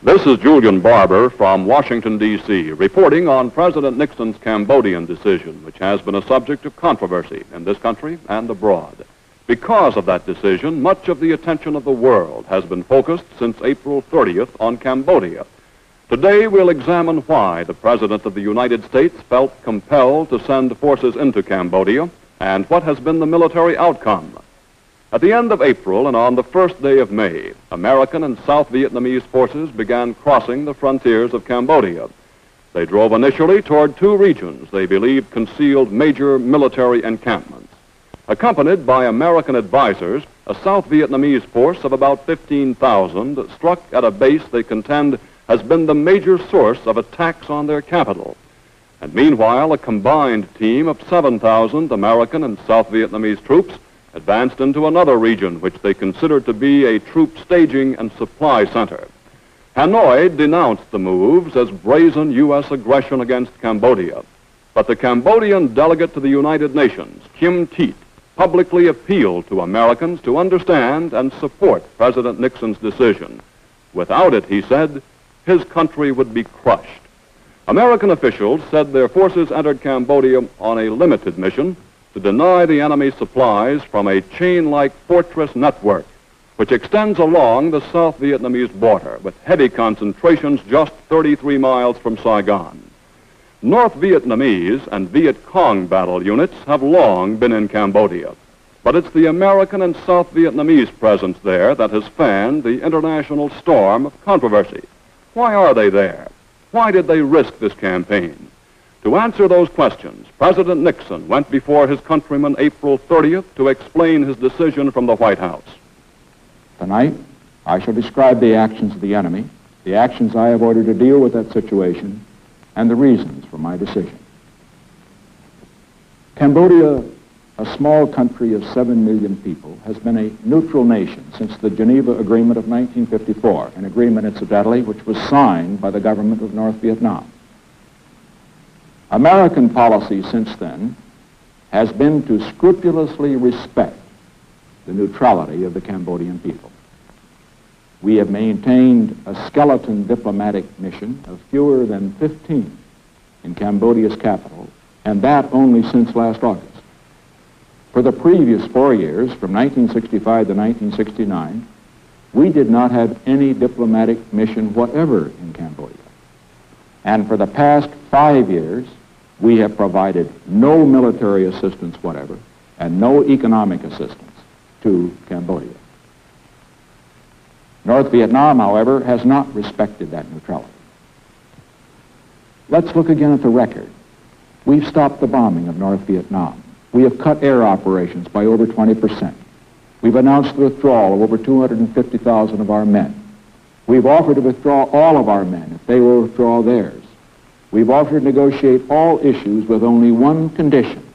This is Julian Barber from Washington, D.C., reporting on President Nixon's Cambodian decision, which has been a subject of controversy in this country and abroad. Because of that decision, much of the attention of the world has been focused since April 30th on Cambodia. Today, we'll examine why the President of the United States felt compelled to send forces into Cambodia and what has been the military outcome. At the end of April and on the first day of May, American and South Vietnamese forces began crossing the frontiers of Cambodia. They drove initially toward two regions they believed concealed major military encampments. Accompanied by American advisors, a South Vietnamese force of about 15,000 struck at a base they contend has been the major source of attacks on their capital. And meanwhile, a combined team of 7,000 American and South Vietnamese troops advanced into another region which they considered to be a troop staging and supply center. Hanoi denounced the moves as brazen U.S. aggression against Cambodia. But the Cambodian delegate to the United Nations, Kim Teet, publicly appealed to Americans to understand and support President Nixon's decision. Without it, he said, his country would be crushed. American officials said their forces entered Cambodia on a limited mission to deny the enemy supplies from a chain-like fortress network which extends along the South Vietnamese border with heavy concentrations just 33 miles from Saigon. North Vietnamese and Viet Cong battle units have long been in Cambodia, but it's the American and South Vietnamese presence there that has fanned the international storm of controversy. Why are they there? Why did they risk this campaign? To answer those questions, President Nixon went before his countrymen April 30th to explain his decision from the White House. Tonight, I shall describe the actions of the enemy, the actions I have ordered to deal with that situation, and the reasons for my decision. Cambodia, a small country of 7 million people, has been a neutral nation since the Geneva Agreement of 1954, an agreement, incidentally, which was signed by the government of North Vietnam. American policy since then has been to scrupulously respect the neutrality of the Cambodian people. We have maintained a skeleton diplomatic mission of fewer than 15 in Cambodia's capital, and that only since last August. For the previous 4 years, from 1965 to 1969, we did not have any diplomatic mission whatever in Cambodia. And for the past 5 years, we have provided no military assistance whatever and no economic assistance to Cambodia. North Vietnam, however, has not respected that neutrality. Let's look again at the record. We've stopped the bombing of North Vietnam. We have cut air operations by over 20%. We've announced the withdrawal of over 250,000 of our men. We've offered to withdraw all of our men if they will withdraw theirs. We've offered to negotiate all issues with only one condition,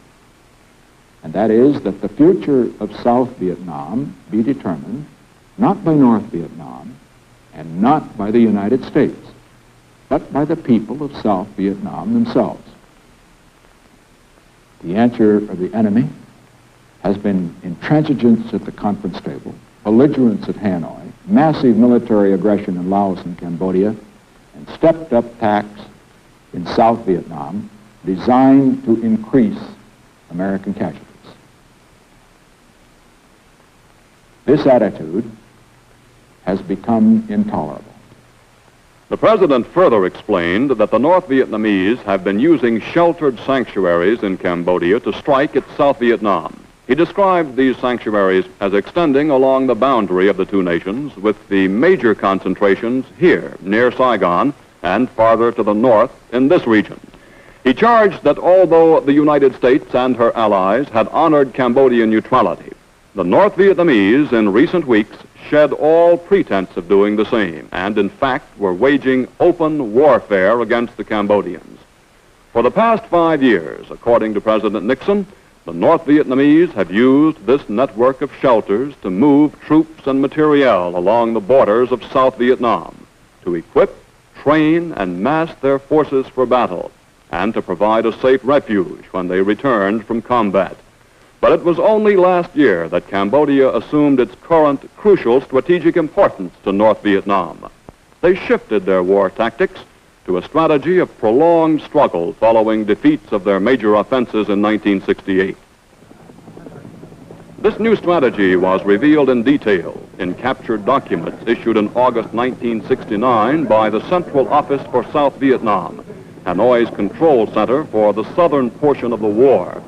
and that is that the future of South Vietnam be determined not by North Vietnam and not by the United States, but by the people of South Vietnam themselves. The answer of the enemy has been intransigence at the conference table, belligerence at Hanoi, massive military aggression in Laos and Cambodia, and stepped-up attacks in South Vietnam designed to increase American casualties. This attitude has become intolerable. The President further explained that the North Vietnamese have been using sheltered sanctuaries in Cambodia to strike at South Vietnam. He described these sanctuaries as extending along the boundary of the two nations, with the major concentrations here near Saigon and farther to the north in this region. He charged that although the United States and her allies had honored Cambodian neutrality, the North Vietnamese in recent weeks shed all pretense of doing the same and, in fact, were waging open warfare against the Cambodians. For the past 5 years, according to President Nixon, the North Vietnamese have used this network of shelters to move troops and materiel along the borders of South Vietnam, to equip, train, and mass their forces for battle, and to provide a safe refuge when they returned from combat. But it was only last year that Cambodia assumed its current crucial strategic importance to North Vietnam. they shifted their war tactics to a strategy of prolonged struggle following defeats of their major offenses in 1968. This new strategy was revealed in detail in captured documents issued in August 1969 by the Central Office for South Vietnam, Hanoi's control center for the southern portion of the war.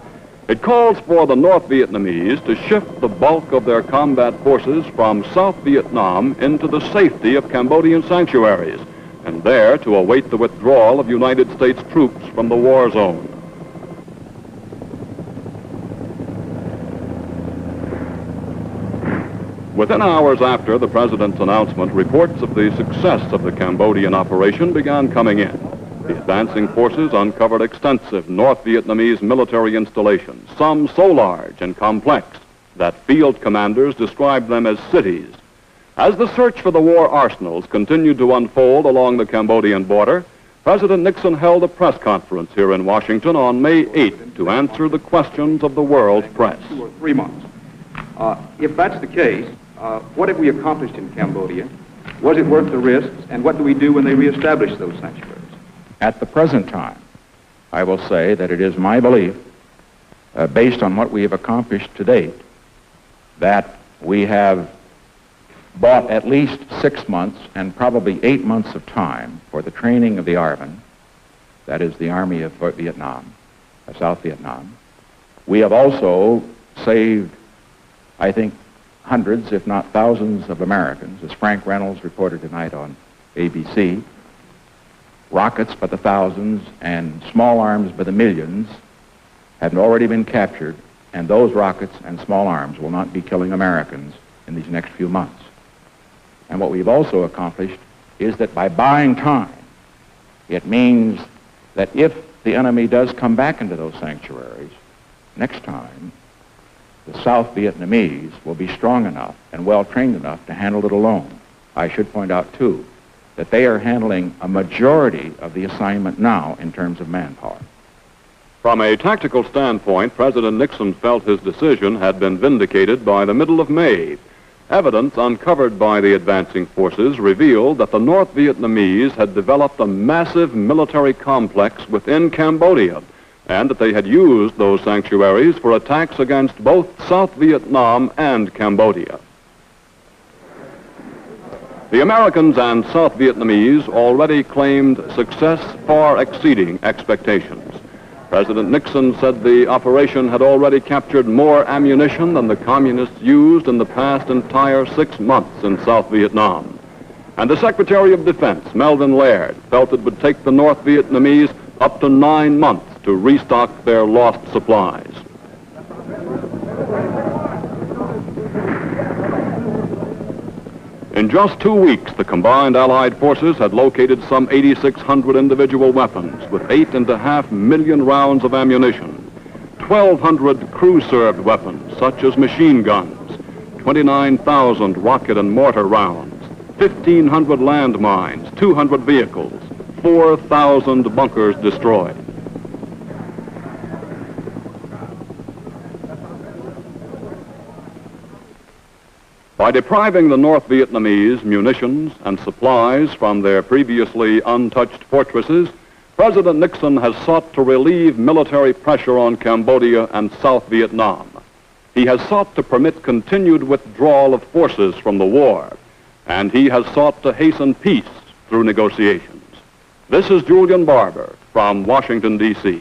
It calls for the North Vietnamese to shift the bulk of their combat forces from South Vietnam into the safety of Cambodian sanctuaries, and there to await the withdrawal of United States troops from the war zone. Within hours after the President's announcement, reports of the success of the Cambodian operation began coming in. The advancing forces uncovered extensive North Vietnamese military installations, some so large and complex that field commanders described them as cities. As the search for the war arsenals continued to unfold along the Cambodian border, President Nixon held a press conference here in Washington on May 8th to answer the questions of the world's press. 2 or 3 months. If that's the case, what have we accomplished in Cambodia? Was it worth the risks? And what do we do when they reestablish those sanctuaries? At the present time, I will say that it is my belief, based on what we have accomplished to date, that we have bought at least 6 months and probably 8 months of time for the training of the ARVN, that is the Army of Vietnam, South Vietnam. We have also saved, I think, hundreds, if not thousands, of Americans, as Frank Reynolds reported tonight on ABC. Rockets by the thousands and small arms by the millions have already been captured, and those rockets and small arms will not be killing Americans in these next few months. And what we've also accomplished is that by buying time, it means that if the enemy does come back into those sanctuaries, next time, the South Vietnamese will be strong enough and well-trained enough to handle it alone. I should point out, too, that they are handling a majority of the assignment now in terms of manpower. From a tactical standpoint, President Nixon felt his decision had been vindicated by the middle of May. Evidence uncovered by the advancing forces revealed that the North Vietnamese had developed a massive military complex within Cambodia, and that they had used those sanctuaries for attacks against both South Vietnam and Cambodia. The Americans and South Vietnamese already claimed success far exceeding expectations. President Nixon said the operation had already captured more ammunition than the communists used in the past entire 6 months in South Vietnam. And the Secretary of Defense, Melvin Laird, felt it would take the North Vietnamese up to 9 months to restock their lost supplies. In just 2 weeks, the combined Allied forces had located some 8,600 individual weapons with 8.5 million rounds of ammunition, 1,200 crew-served weapons such as machine guns, 29,000 rocket and mortar rounds, 1,500 landmines, 200 vehicles, 4,000 bunkers destroyed. By depriving the North Vietnamese munitions and supplies from their previously untouched fortresses, President Nixon has sought to relieve military pressure on Cambodia and South Vietnam. He has sought to permit continued withdrawal of forces from the war, and he has sought to hasten peace through negotiations. This is Julian Barber from Washington, D.C.